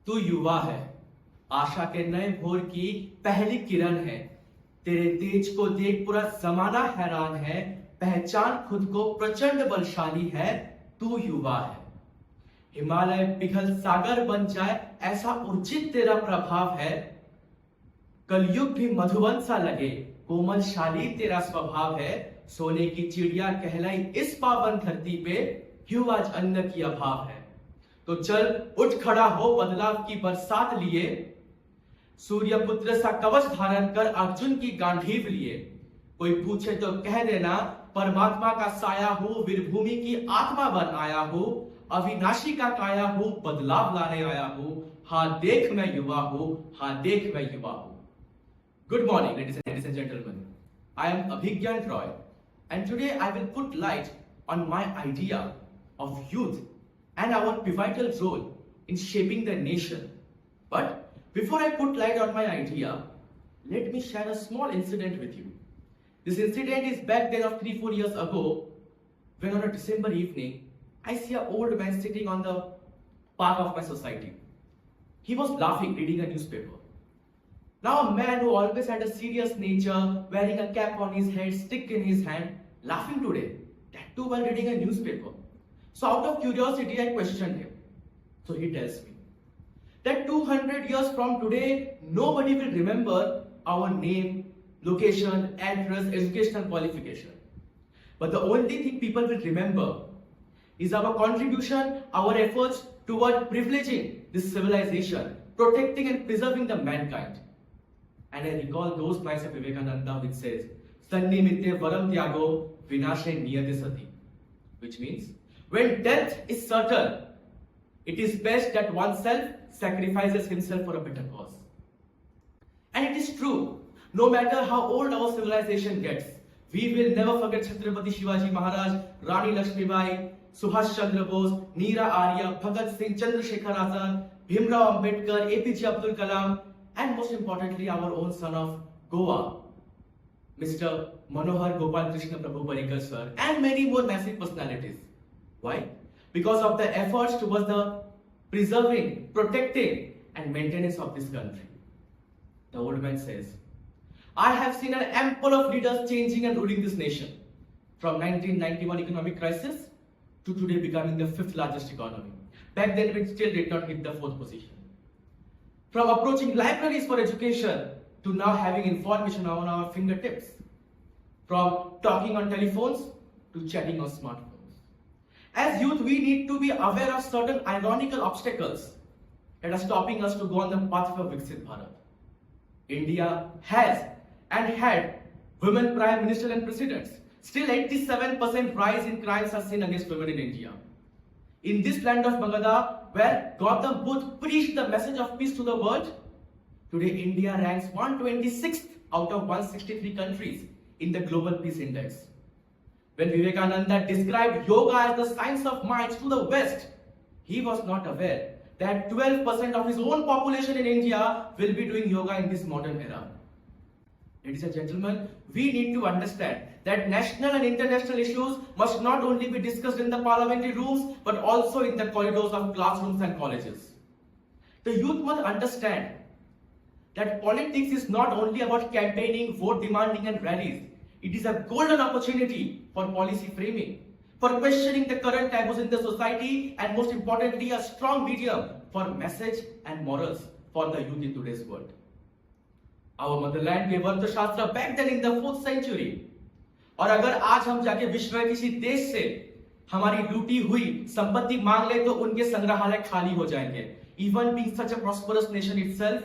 तू युवा है, आशा के नए भोर की पहली किरण है। तेरे तेज को देख पूरा जमाना हैरान है। पहचान खुद को, प्रचंड बलशाली है, तू युवा है। हिमालय पिघल सागर बन जाए, ऐसा ऊर्जित तेरा प्रभाव है। कलयुग भी मधुबन सा लगे, कोमलशाली तेरा स्वभाव है। सोने की चिड़िया कहलाई इस पावन धरती पे, क्यों आज अन्न की अभाव है। तो चल उठ खड़ा हो, बदलाव की बरसात लिए। सूर्य पुत्र सा कवच धारण कर, अर्जुन की गांडीव लिए। कोई पूछे तो कह देना, परमात्मा का साया हूं, वीरभूमि की आत्मा बन आया हूं। अविनाशी का काया हूं, बदलाव लाने आया हूं। हाँ देख मैं युवा हूं, हाँ देख मैं युवा हूं। Good morning, ladies and gentlemen. I am Abhigyan Roy, and today I will put light on my idea of youth and our pivotal role in shaping the nation. But before I put light on my idea, let me share a small incident with you. This incident is back then of 3-4 years ago, when on a December evening, I see an old man sitting on the park of my society. He was laughing, reading a newspaper. Now a man who always had a serious nature, wearing a cap on his head, stick in his hand, laughing today, that too while reading a newspaper. So out of curiosity, I questioned him. So he tells me that 200 years from today, nobody will remember our name, location, address, educational qualification. But the only thing people will remember is our contribution, our efforts toward privileging this civilization, protecting and preserving the mankind. And I recall those lines of Vivekananda which says, Sannimitte varam tyago vinashe niyate sati. Which means, when death is certain, it is best that oneself sacrifices himself for a better cause. And it is true, no matter how old our civilization gets, we will never forget Chhatrapati Shivaji Maharaj, Rani Lakshmibai, Subhash Chandra Bose, Neera Arya, Bhagat Singh, Chandrasekhar Azad, Bhimrao Ambedkar, APJ Abdul Kalam, and most importantly, our own son of Goa, Mr. Manohar Gopal Krishna Prabhu Parikar sir, and many more massive personalities. Why? Because of the efforts towards the preserving, protecting, and maintenance of this country. The old man says, I have seen an ample of leaders changing and ruling this nation, from 1991 economic crisis to today becoming the 5th largest economy. Back then, we still did not hit the 4th position. From approaching libraries for education to now having information on our fingertips. From talking on telephones to chatting on smartphones. As youth, we need to be aware of certain ironical obstacles that are stopping us to go on the path of Viksit Bharat. India has and had women prime ministers and presidents. Still 87% rise in crimes are seen against women in India. In this land of Magadha, where Gautam Buddha preached the message of peace to the world, today India ranks 126th out of 163 countries in the Global Peace Index. When Vivekananda described yoga as the science of minds to the West, he was not aware that 12% of his own population in India will be doing yoga in this modern era. Ladies and gentlemen, we need to understand that national and international issues must not only be discussed in the parliamentary rooms, but also in the corridors of classrooms and colleges. The youth must understand that politics is not only about campaigning, vote demanding and rallies. It is a golden opportunity for policy framing, for questioning the current taboos in the society, and most importantly, a strong medium for message and morals for the youth in today's world. Our motherland gave birth to Shastra back then in the 4th century. और अगर आज हम जाके विश्व के किसी देश से हमारी लूटी हुई संपत्ति मांग ले तो उनके संग्रहालय खाली हो जाएंगे. Even being such a prosperous nation itself,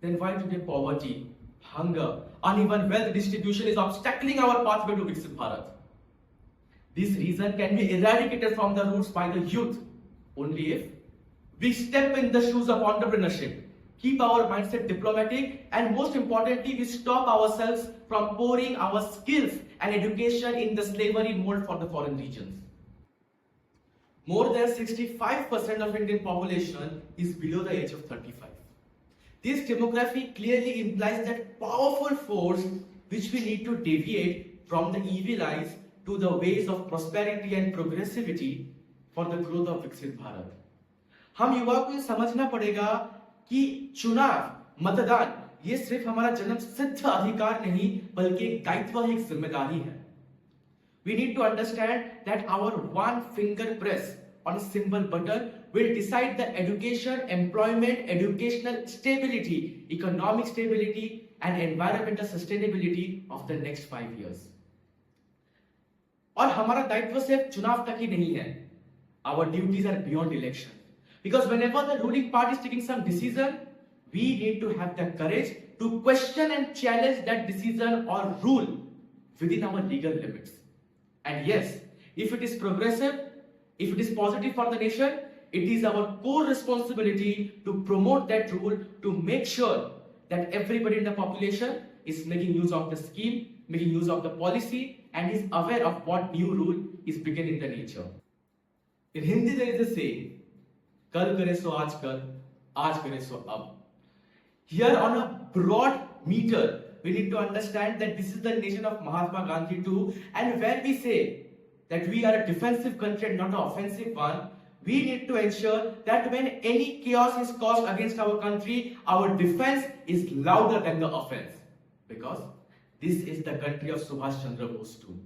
then why today poverty, hunger, uneven wealth distribution is obstacling our pathway to Viksit Bharat? This reason can be eradicated from the roots by the youth only if we step in the shoes of entrepreneurship, keep our mindset diplomatic, and most importantly, we stop ourselves from pouring our skills and education in the slavery mold for the foreign regions. More than 65% of Indian population is below the age of 35. This demography clearly implies that powerful force which we need to deviate from the evil eyes to the ways of prosperity and progressivity for the growth of Viksit Bharat. हम युवा को ये समझना पड़ेगा कि चुनाव, मतदान, ये सिर्फ हमारा जन्म सिद्ध अधिकार नहीं बल्कि एक दायित्व है, एक जिम्मेदारी है. We need to understand that our one finger press on a simple button will decide the education, employment, educational stability, economic stability and environmental sustainability of the next 5 years. और हमारा दायित्व सिर्फ चुनाव तक ही नहीं है. Our duties are beyond election. Because whenever the ruling party is taking some decision, we need to have the courage to question and challenge that decision or rule within our legal limits. And yes, if it is progressive, if it is positive for the nation, it is our core responsibility to promote that rule, to make sure that everybody in the population is making use of the scheme, making use of the policy, and is aware of what new rule is beginning in the nature. In Hindi there is a saying, कल करे सो आज करे सो अब. Here on a broad meter, we need to understand that this is the nation of Mahatma Gandhi too, and when we say that we are a defensive country and not an offensive one, we need to ensure that when any chaos is caused against our country, our defense is louder than the offense. Because this is the country of Subhash Chandra Bose too.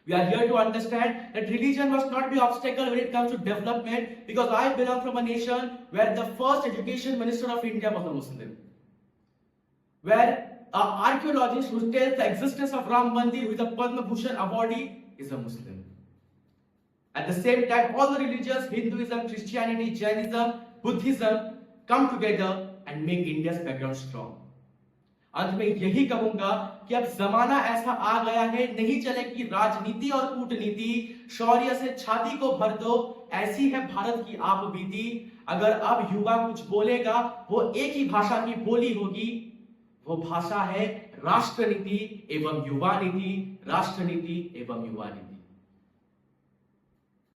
We are here to understand that religion must not be an obstacle when it comes to development, because I belong from a nation where the first education minister of India was a Muslim. Where an archaeologist who tells the existence of Ram Mandir with a Padma Bhushan awardee is a Muslim. At the same time, all the religions, Hinduism, Christianity, Jainism, Buddhism, come together and make India's background strong. अंत में यही कहूंगा कि अब जमाना ऐसा आ गया है, नहीं चले कि राजनीति और कूटनीति, शौर्य से छाती को भर दो, ऐसी है भारत की आप बीती. अगर अब युवा कुछ बोलेगा, वो एक ही भाषा की बोली होगी, वो भाषा है राष्ट्र नीति एवं युवा नीति, राष्ट्र नीति एवं युवा नीति.